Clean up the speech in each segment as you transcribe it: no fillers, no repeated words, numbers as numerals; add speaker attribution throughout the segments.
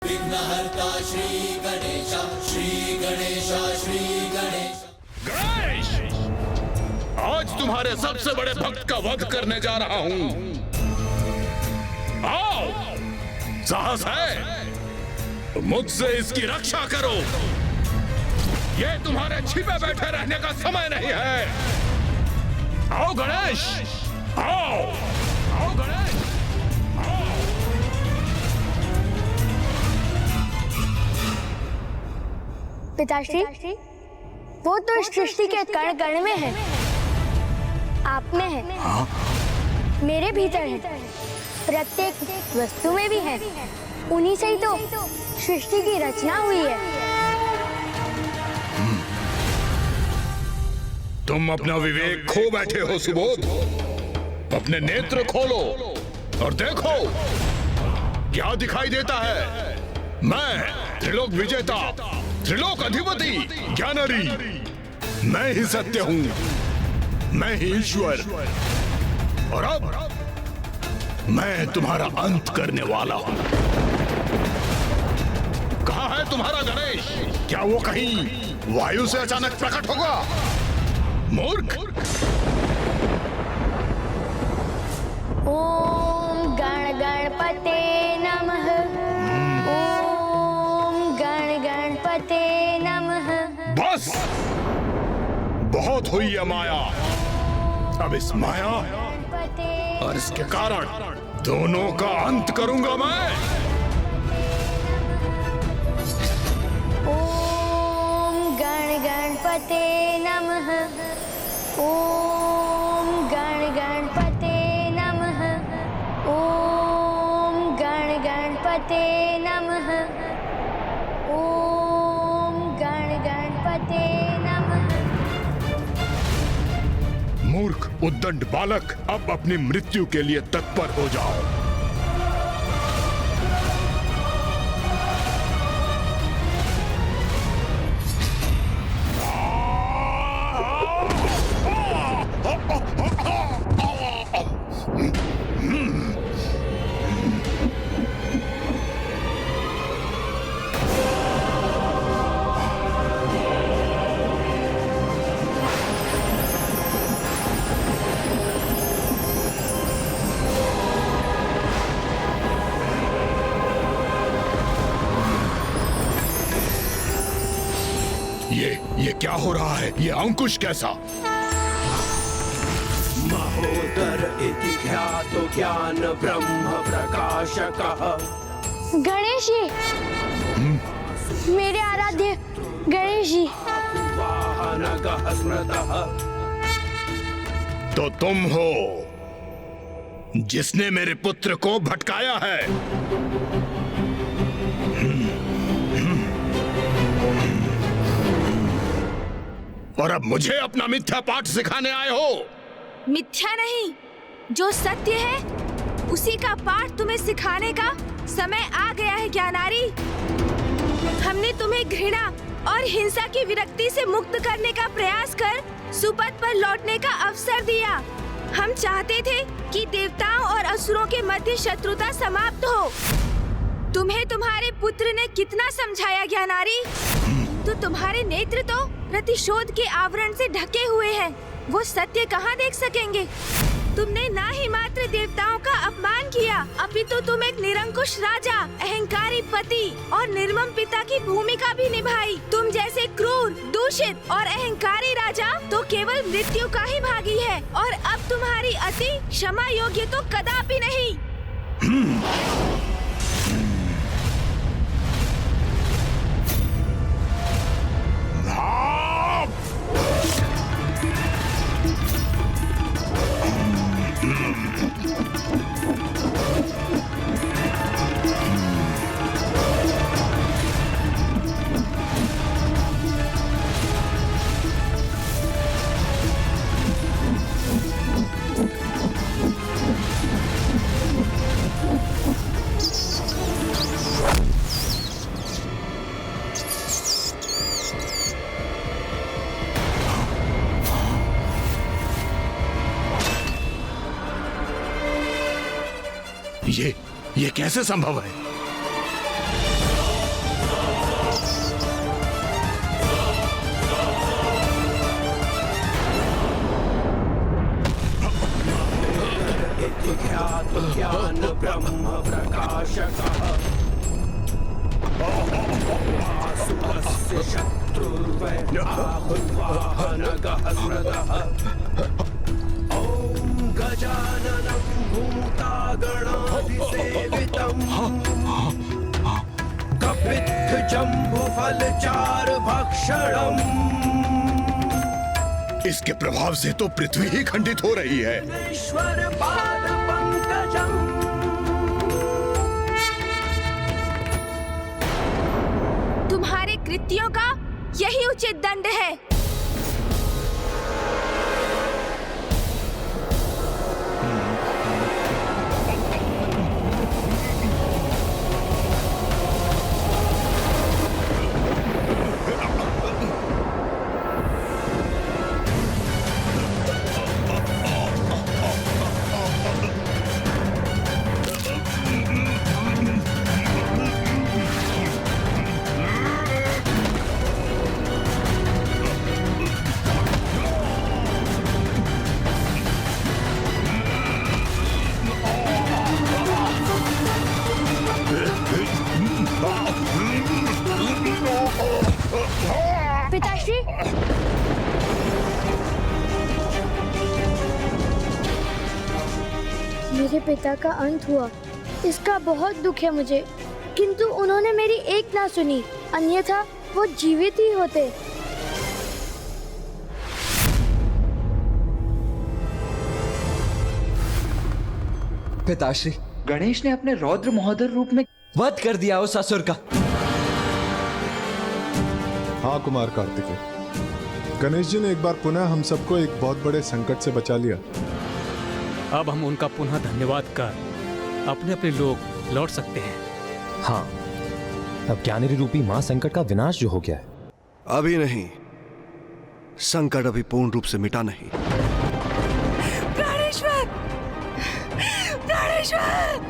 Speaker 1: विघ्नहर्ता श्री गणेश, श्री गणेश, श्री गणेश।
Speaker 2: गणेश, आज तुम्हारे सबसे बड़े भक्त का वध करने जा रहा हूं। आओ, साहस है तो मुझसे इसकी रक्षा करो। ये तुम्हारे छिपे बैठे रहने का समय नहीं है। आओ गणेश, आओ, आओ गणेश, आओ।
Speaker 3: पिताश्री, वो तो इस सृष्टि के कण कण में है, आप में है।
Speaker 2: हाँ?
Speaker 3: मेरे भीतर है, प्रत्येक वस्तु में भी है। उन्हीं से ही तो सृष्टि की रचना हुई है।
Speaker 2: तुम अपना विवेक खो बैठे हो सुबोध। अपने नेत्र खोलो और देखो क्या दिखाई देता है। मैं त्रिलोक विजेता, त्रिलोक अधिपति ज्ञानरी, मैं ही सत्य हूं, मैं ही ईश्वर। और अब मैं तुम्हारा अंत करने वाला हूं। कहाँ है तुम्हारा गणेश? क्या वो कहीं वायु से अचानक प्रकट होगा? मूर्ख!
Speaker 3: ओम गण गणपते नमः। ओम गण गणपते नमः।
Speaker 2: बस, बहुत हुई है माया। अब इस माया और इसके कारण दोनों का अंत करूंगा मैं।
Speaker 3: ओम गण गणपते नमः। ओम गण गणपते नमः। ओम गण गणपते नमः। ओम गण गणपते नमः।
Speaker 2: मूर्ख उद्दंड बालक, अब अपनी मृत्यु के लिए तत्पर हो जाओ। ये क्या हो रहा है? ये अंकुश कैसा?
Speaker 1: महोदर इति ख्यातो ज्ञान ब्रह्म प्रकाशकः।
Speaker 3: गणेश जी, मेरे आराध्य गणेश जी।
Speaker 1: वाहनगः स्मृतः।
Speaker 2: तो तुम हो जिसने मेरे पुत्र को भटकाया है। और अब मुझे अपना मिथ्या पाठ सिखाने आए हो?
Speaker 4: मिथ्या नहीं, जो सत्य है उसी का पाठ तुम्हें सिखाने का समय आ गया है ज्ञानारी। हमने तुम्हें घृणा और हिंसा की विरक्ति से मुक्त करने का प्रयास कर सुपथ पर लौटने का अवसर दिया। हम चाहते थे कि देवताओं और असुरों के मध्य शत्रुता समाप्त हो। तुम्हें तुम्हारे पुत्र ने कितना समझाया ज्ञानारी, तो तुम्हारे नेत्र तो प्रतिशोध के आवरण से ढके हुए हैं। वो सत्य कहाँ देख सकेंगे? तुमने ना ही मात्र देवताओं का अपमान किया, अपितु तुम एक निरंकुश राजा, अहंकारी पति और निर्मम पिता की भूमिका भी निभाई। तुम जैसे क्रूर, दूषित और अहंकारी राजा तो केवल मृत्यु का ही भागी है, और अब तुम्हारी अति क्षमा योग्य तो कदापि नहीं।
Speaker 2: ये कैसे संभव है?
Speaker 1: विख्यात ज्ञान ब्रह्म प्रकाशकः वासुदेवस्य शत्रुर्वैराहुर्वाहनगः स्मृतः ॐ गजाननं भूतागणाधिसेवितम् कपित्थजम्बुफलचारुभक्षणम्
Speaker 2: इसके प्रभाव से तो पृथ्वी ही खंडित हो रही है।
Speaker 1: ईश्वर पाद पंकजम्
Speaker 4: तुम्हारे कृत्यों का यही उचित दंड है।
Speaker 3: पिताश्री, मेरे पिता का अंत हुआ, इसका बहुत दुख है मुझे। किंतु उन्होंने मेरी एक ना सुनी, अन्यथा वो जीवित ही होते।
Speaker 5: पिताश्री, गणेश ने अपने रौद्र महोदर रूप में वध कर दिया उस असुर का।
Speaker 6: हाँ कुमार कार्तिकेय, गणेश जी ने एक बार पुनः हम सबको एक बहुत बड़े संकट से बचा लिया।
Speaker 7: अब हम उनका पुनः धन्यवाद कर अपने अपने लोग लौट सकते हैं।
Speaker 8: हाँ, अब ज्ञानेरी रूपी मां संकट का विनाश जो हो गया है।
Speaker 9: अभी नहीं, संकट अभी पूर्ण रूप से मिटा नहीं।
Speaker 4: प्राणेश्वर! प्राणेश्वर!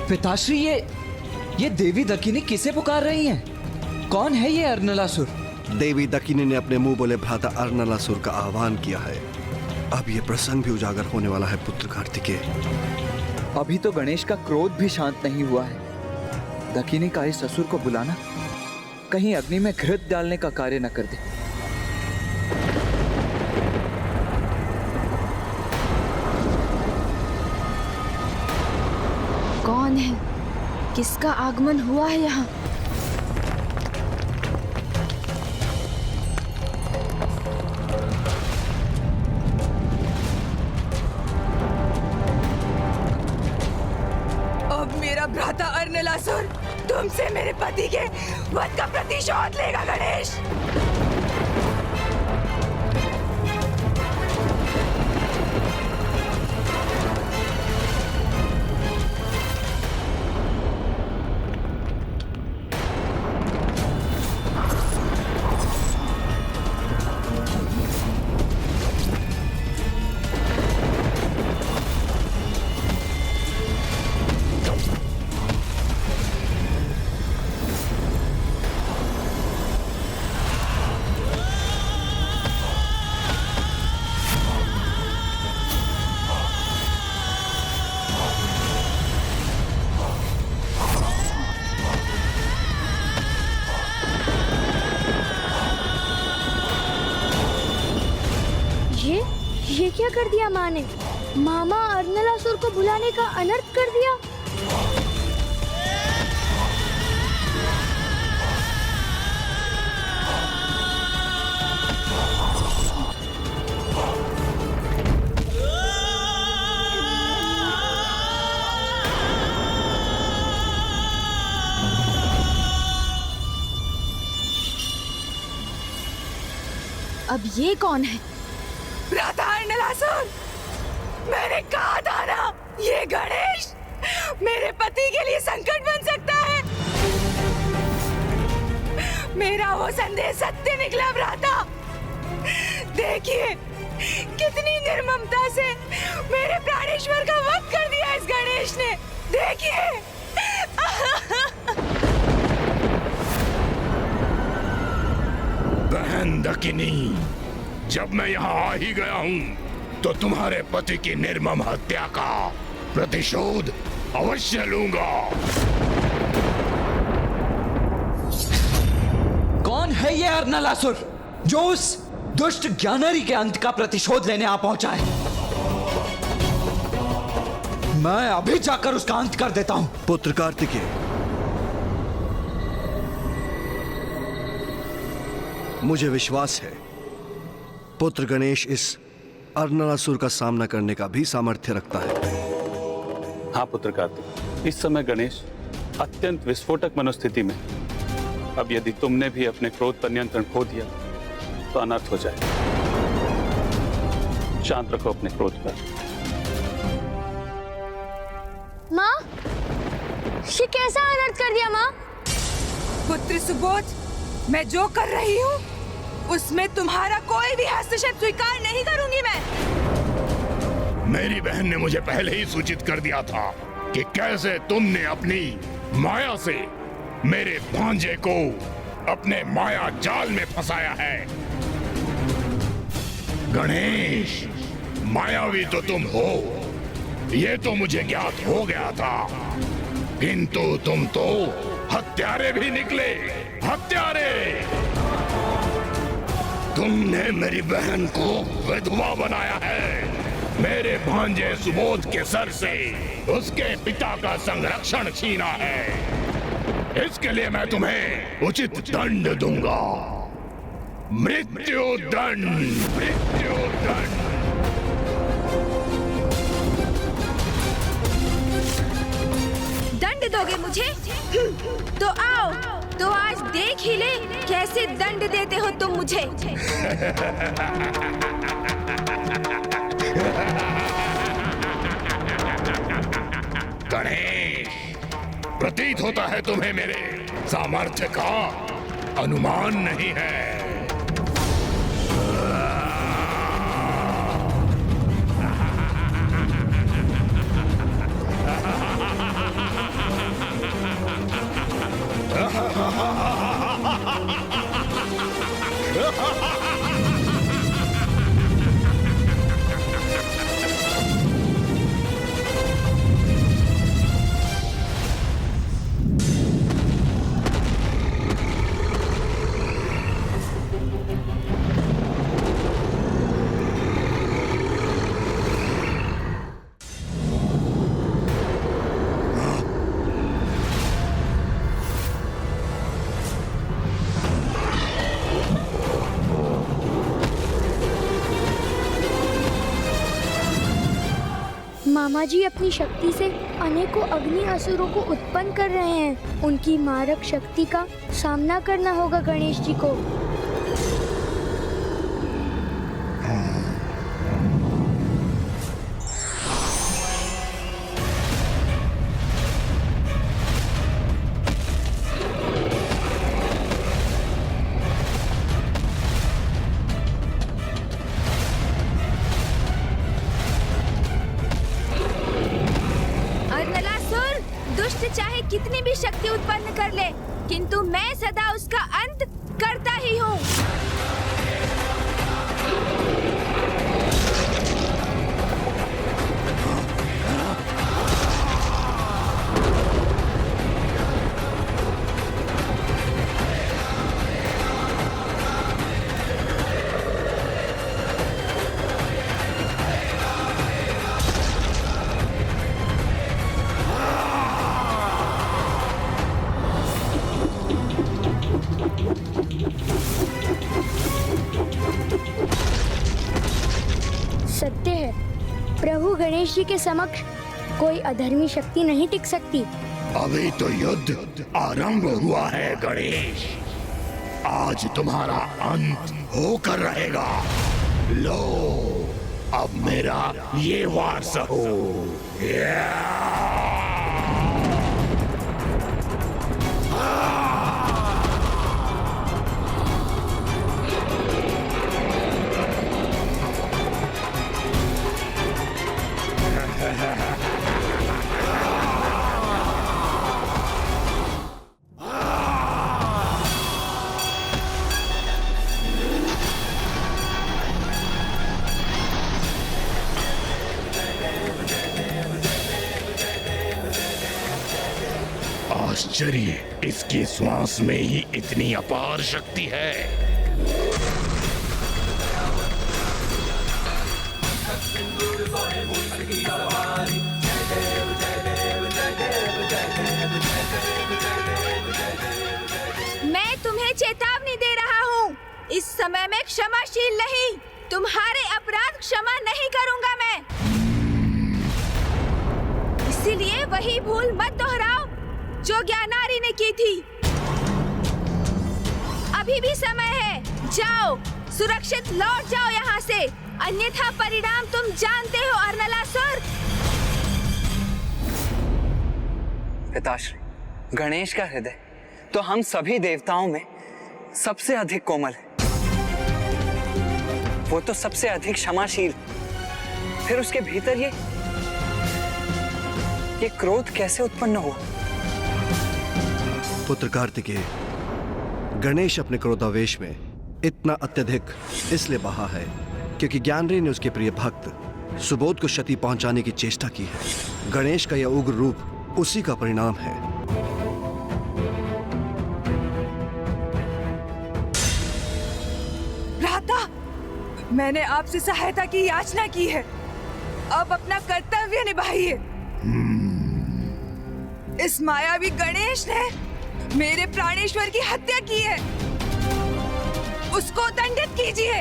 Speaker 5: पिताश्री, ये देवी दकिनी किसे पुकार रही हैं? कौन है ये अर्नलासुर?
Speaker 9: देवी दकिनी ने अपने मुंह बोले भ्राता अर्नलासुर का आह्वान किया है। अब ये प्रसंग भी उजागर होने वाला है पुत्र कार्तिकेय।
Speaker 5: अभी तो गणेश का क्रोध भी शांत नहीं हुआ है। दकिनी का इस असुर को बुलाना कहीं अग्नि में घृत डालने का कार्य न कर दे।
Speaker 4: कौन है? किसका आगमन हुआ है यहाँ? अब मेरा भ्राता अर्नलासुर तुमसे मेरे पति के वध का प्रतिशोध लेगा गणेश।
Speaker 3: ये क्या कर दिया माँ ने? मामा अर्नलासुर को बुलाने का अनर्थ कर दिया।
Speaker 4: अब ये कौन है? भ्राता अर्नलासुर, मैंने कहा था ना, ये गणेश मेरे पति के लिए संकट बन सकता है। मेरा वो संदेश सत्य निकला भ्राता। देखिए कितनी निर्ममता से मेरे प्राणेश्वर का वध कर दिया इस गणेश ने। देखिए
Speaker 2: बहन दकिनी, जब मैं यहाँ आ ही गया हूँ तो तुम्हारे पति की निर्मम हत्या का प्रतिशोध अवश्य लूंगा।
Speaker 5: कौन है ये अर्नलासुर जो उस दुष्ट ज्ञानरी के अंत का प्रतिशोध लेने आ पहुंचा है? मैं अभी जाकर उसका अंत कर देता हूं।
Speaker 9: पुत्र कार्तिकेय, मुझे विश्वास है पुत्र गणेश इस अर्नलासुर का सामना करने का भी सामर्थ्य रखता है।
Speaker 10: हाँ पुत्र कार्तिक, इस समय गणेश अत्यंत विस्फोटक मनोस्थिति में। अब यदि तुमने भी अपने क्रोध पर नियंत्रण खो दिया तो अनर्थ हो जाए। शांत रखो अपने क्रोध पर।
Speaker 3: माँ, ये कैसा अनर्थ कर दिया माँ?
Speaker 4: पुत्र सुबोध, मैं जो कर रही हूँ उसमें तुम्हारा कोई भी हस्तक्षेप स्वीकार नहीं करूंगी मैं।
Speaker 2: मेरी बहन ने मुझे पहले ही सूचित कर दिया था कि कैसे तुमने अपनी माया से मेरे भांजे को अपने माया जाल में फंसाया है। गणेश, मायावी तो तुम हो, ये तो मुझे ज्ञात हो गया था, किंतु तुम तो हत्यारे भी निकले। हत्यारे! तुमने मेरी बहन को विधवा बनाया है। मेरे भांजे सुबोध के सर से उसके पिता का संरक्षण छीना है। इसके लिए मैं तुम्हें उचित दंड दूंगा। मृत्यु दंड। मृत्यु दंड।
Speaker 4: दंड दोगे मुझे? तो आओ, तो आज देख ही ले कैसे दंड देते हो तुम मुझे।
Speaker 2: गणेश, प्रतीत होता है तुम्हें मेरे सामर्थ्य का अनुमान नहीं है।
Speaker 3: मामा जी अपनी शक्ति से अनेकों अग्नि असुरों को उत्पन्न कर रहे हैं। उनकी मारक शक्ति का सामना करना होगा गणेश जी को।
Speaker 4: चाहे कितनी भी शक्ति उत्पन्न कर ले, किंतु मैं सदा उसका अंत करता ही हूँ।
Speaker 3: सत्य है, प्रभु गणेश जी के समक्ष कोई अधर्मी शक्ति नहीं टिक सकती।
Speaker 2: अभी तो युद्ध आरंभ हुआ है गणेश। आज तुम्हारा अंत होकर रहेगा। लो, अब मेरा ये वार सहो। आश्चर्य, इसकी श्वास में ही इतनी अपार शक्ति है।
Speaker 4: मैं तुम्हें चेतावनी दे रहा हूँ, इस समय मैं क्षमाशील नहीं। तुम्हारे अपराध क्षमा नहीं करूँगा मैं। इसीलिए वही भूल मत दोहराओ जो ज्ञानारी ने की थी। अभी भी समय है, जाओ, सुरक्षित लौट जाओ यहाँ से, अन्यथा परिणाम तुम जानते हो अर्नलासुर।
Speaker 5: पिताश्री, गणेश का हृदय तो हम सभी देवताओं में सबसे अधिक कोमल है। वो तो सबसे अधिक क्षमाशील, फिर उसके भीतर ये क्रोध कैसे उत्पन्न हुआ?
Speaker 9: पुत्र कार्तिकेय, गणेश अपने क्रोधावेश में इतना अत्यधिक इसलिए बहा है क्योंकि ज्ञानरी ने उसके प्रिय भक्त सुबोध को क्षति पहुंचाने की चेष्टा की है। गणेश का यह उग्र रूप उसी का परिणाम है।
Speaker 4: भ्राता, मैंने आपसे सहायता की याचना की है, अब अपना कर्तव्य निभाइए। इस मायावी गणेश ने मेरे प्राणेश्वर की हत्या की है, उसको दंडित कीजिए।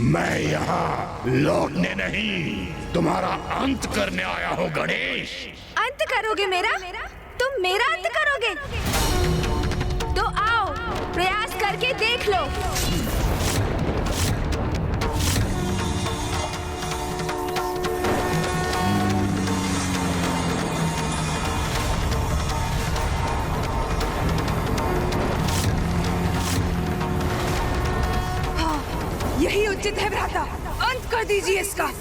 Speaker 2: मैं यहाँ लौटने नहीं, तुम्हारा अंत करने आया हूँ गणेश।
Speaker 4: अंत करोगे मेरा? तुम मेरा अंत करोगे? तो आओ, प्रयास करके देख लो। यही उचित है भ्राता, अंत कर दीजिए इसका।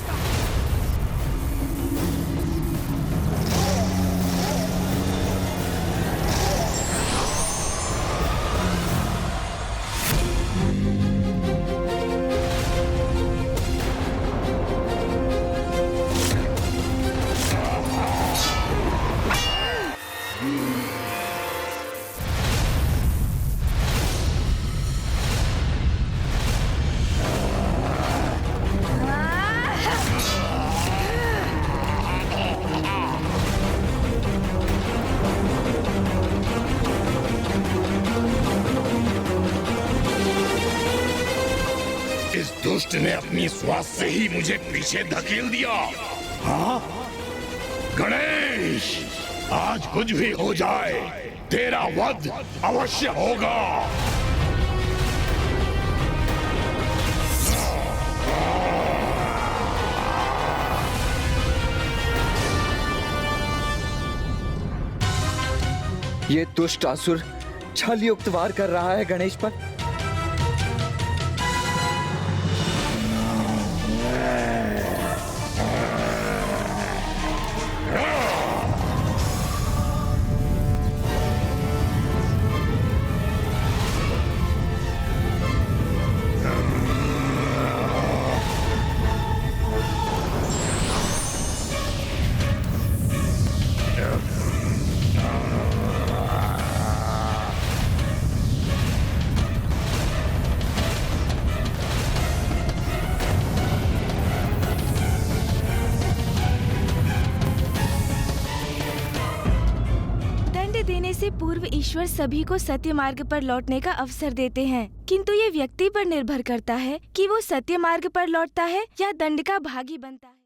Speaker 2: इस दुष्ट ने अपनी श्वास से ही मुझे पीछे धकेल दिया। हाँ? गणेश, आज कुछ भी हो जाए, तेरा वध अवश्य होगा।
Speaker 5: ये दुष्ट असुर छल युक्त वार कर रहा है गणेश पर।
Speaker 4: दंड देने से पूर्व ईश्वर सभी को सत्य मार्ग पर लौटने का अवसर देते हैं, किंतु ये व्यक्ति पर निर्भर करता है कि वो सत्य मार्ग पर लौटता है या दंड का भागी बनता है।